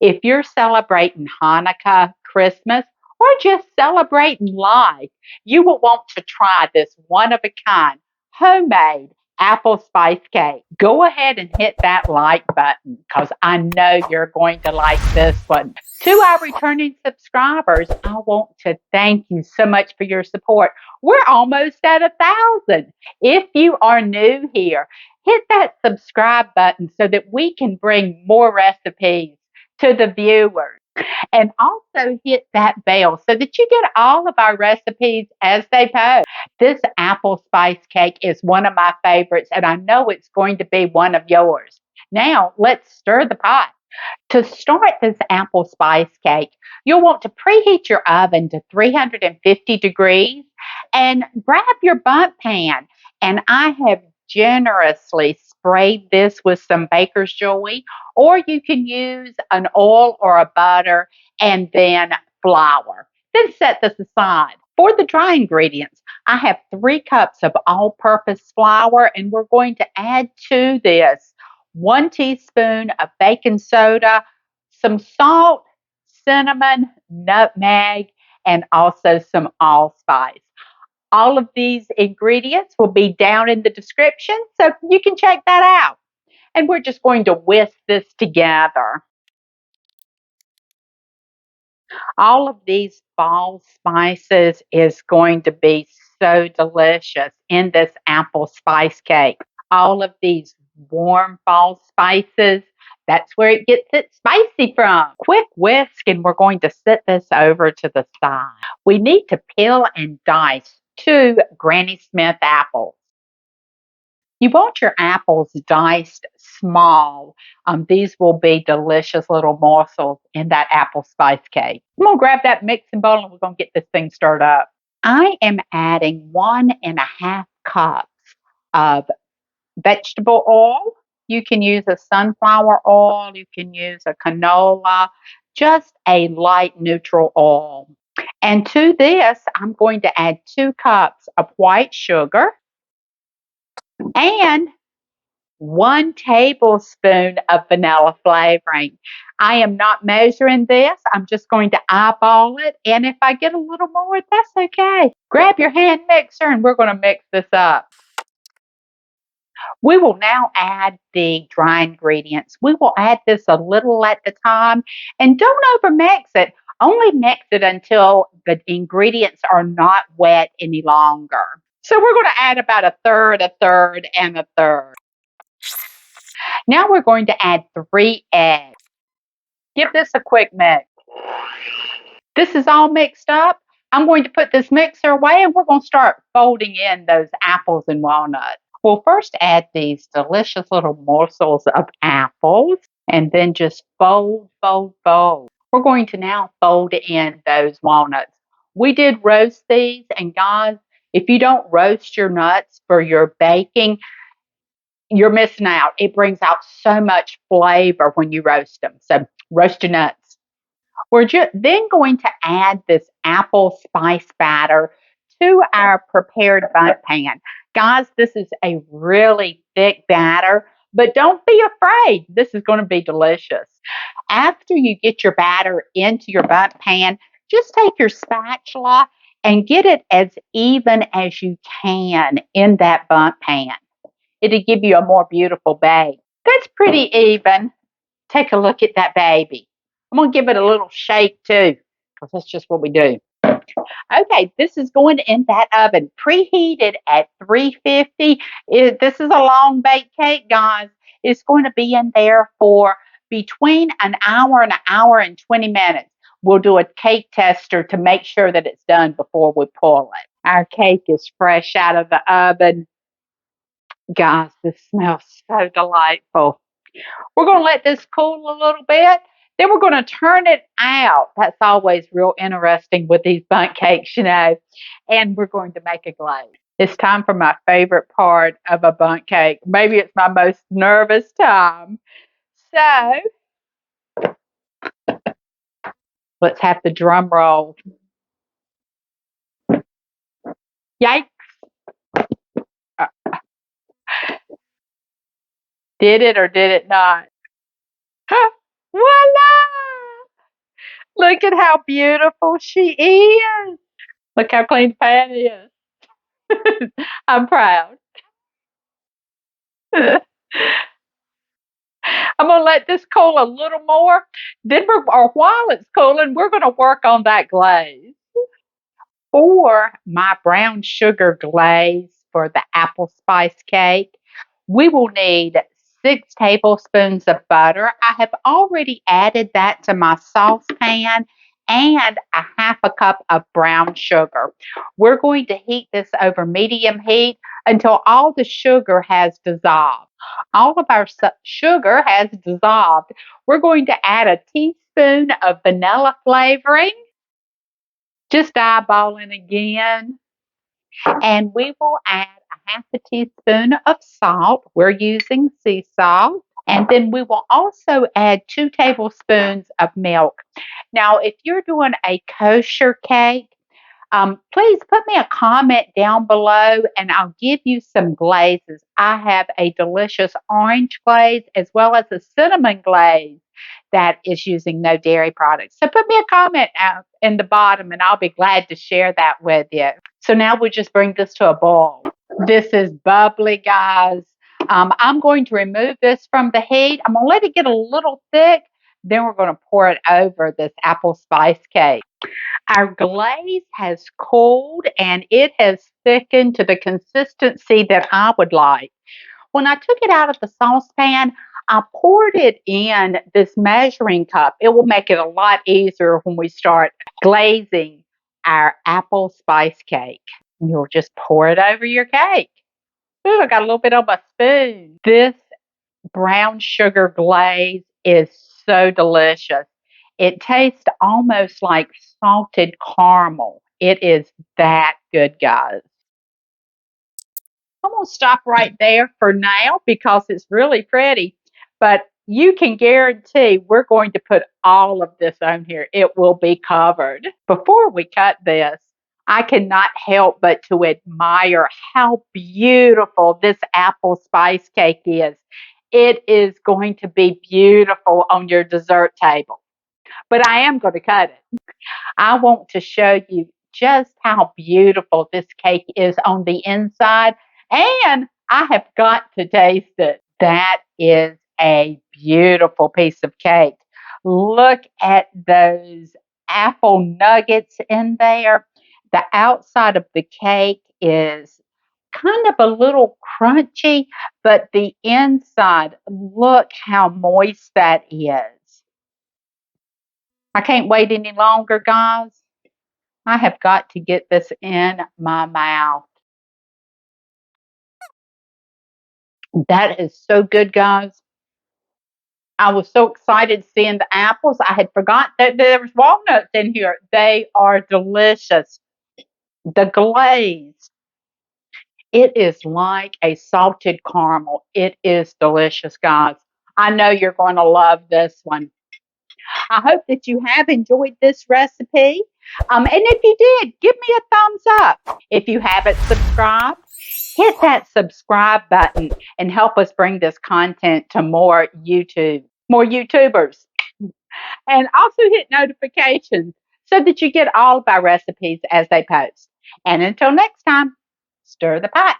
If you're celebrating Hanukkah, Christmas, or just celebrating life, you will want to try this one-of-a-kind homemade apple spice cake. Go ahead and hit that like button because I know you're going to like this one. To our returning subscribers, I want to thank you so much for your support. We're almost at 1,000. If you are new here, hit that subscribe button so that we can bring more recipes to the viewers. And also hit that bell so that you get all of our recipes as they post. This apple spice cake is one of my favorites, and I know it's going to be one of yours. Now, let's stir the pot. To start this apple spice cake, you'll want to preheat your oven to 350 degrees and grab your Bundt pan. And I have generously sprayed this with some baker's joy, or you can use an oil or a butter and then flour. Then set this aside. For the dry ingredients, I have 3 cups of all-purpose flour, and we're going to add to this 1 teaspoon of baking soda, some salt, cinnamon, nutmeg, and also some allspice. All of these ingredients will be down in the description, so you can check that out. And we're just going to whisk this together. All of these fall spices is going to be so delicious in this apple spice cake. All of these warm fall spices, that's where it gets its spicy from. Quick whisk, and we're going to set this over to the side. We need to peel and dice 2 Granny Smith apples. You want your apples diced small. These will be delicious little morsels in that apple spice cake. I'm going to grab that mixing bowl and we're going to get this thing stirred up. I am adding 1.5 cups of vegetable oil. You can use a sunflower oil. You can use a canola, just a light neutral oil. And to this, I'm going to add 2 cups of white sugar and 1 tablespoon of vanilla flavoring. I am not measuring this. I'm just going to eyeball it. And if I get a little more, that's okay. Grab your hand mixer and we're going to mix this up. We will now add the dry ingredients. We will add this a little at the time. And don't overmix it. Only mix it until the ingredients are not wet any longer. So we're going to add about a third, and a third. Now we're going to add 3 eggs. Give this a quick mix. This is all mixed up. I'm going to put this mixer away and we're going to start folding in those apples and walnuts. We'll first add these delicious little morsels of apples and then just fold, fold, fold. We're going to now fold in those walnuts. We did roast these, and guys, if you don't roast your nuts for your baking, you're missing out. It brings out so much flavor when you roast them. So roast your nuts. We're then going to add this apple spice batter to our prepared Bundt pan. Guys, this is a really thick batter, but don't be afraid. This is going to be delicious. After you get your batter into your Bundt pan, just take your spatula and get it as even as you can in that Bundt pan. It'll give you a more beautiful bake. That's pretty even. Take a look at that baby. I'm going to give it a little shake too, because that's just what we do. Okay, this is going in that oven, preheated at 350. This is a long bake cake, guys. It's going to be in there for between an hour and 20 minutes. We'll do a cake tester to make sure that it's done before we pull it. Our cake is fresh out of the oven. Guys, this smells so delightful. We're going to let this cool a little bit. Then we're going to turn it out. That's always real interesting with these Bundt cakes, you know. And we're going to make a glaze. It's time for my favorite part of a Bundt cake. Maybe it's my most nervous time. So, let's have the drum roll. Yikes. Did it or did it not? Voila! Look at how beautiful she is. Look how clean the pan is. I'm proud. I'm gonna let this cool a little more. Or while it's cooling, we're gonna work on that glaze. For my brown sugar glaze for the apple spice cake, we will need 6 tablespoons of butter. I have already added that to my saucepan and a half a cup of brown sugar. We're going to heat this over medium heat until all the sugar has dissolved. All of our sugar has dissolved. We're going to add a teaspoon of vanilla flavoring, just eyeballing again. And we will add a half a teaspoon of salt. We're using sea salt. And then we will also add 2 tablespoons of milk. Now, if you're doing a kosher cake, please put me a comment down below and I'll give you some glazes. I have a delicious orange glaze as well as a cinnamon glaze that is using no dairy products. So put me a comment out in the bottom and I'll be glad to share that with you. So now we'll just bring this to a boil. This is bubbly, guys. I'm going to remove this from the heat. I'm going to let it get a little thick. Then we're going to pour it over this apple spice cake. Our glaze has cooled and it has thickened to the consistency that I would like. When I took it out of the saucepan, I poured it in this measuring cup. It will make it a lot easier when we start glazing our apple spice cake. You'll just pour it over your cake. Ooh, I got a little bit on my spoon. This brown sugar glaze is so delicious. It tastes almost like salted caramel. It is that good, guys. I'm going to stop right there for now because it's really pretty. But you can guarantee we're going to put all of this on here. It will be covered. Before we cut this, I cannot help but to admire how beautiful this apple spice cake is. It is going to be beautiful on your dessert table. But I am going to cut it. I want to show you just how beautiful this cake is on the inside. And I have got to taste it. That is a beautiful piece of cake. Look at those apple nuggets in there. The outside of the cake is kind of a little crunchy, but the inside, look how moist that is. I can't wait any longer, guys. I have got to get this in my mouth. That is so good, guys. I was so excited seeing the apples. I had forgot that there was walnuts in here. They are delicious. The glaze, it is like a salted caramel. It is delicious, guys. I know you're going to love this one. I hope that you have enjoyed this recipe. And if you did, give me a thumbs up. If you haven't subscribed, hit that subscribe button and help us bring this content to more YouTubers. And also hit notifications so that you get all of our recipes as they post. And until next time, stir the pot.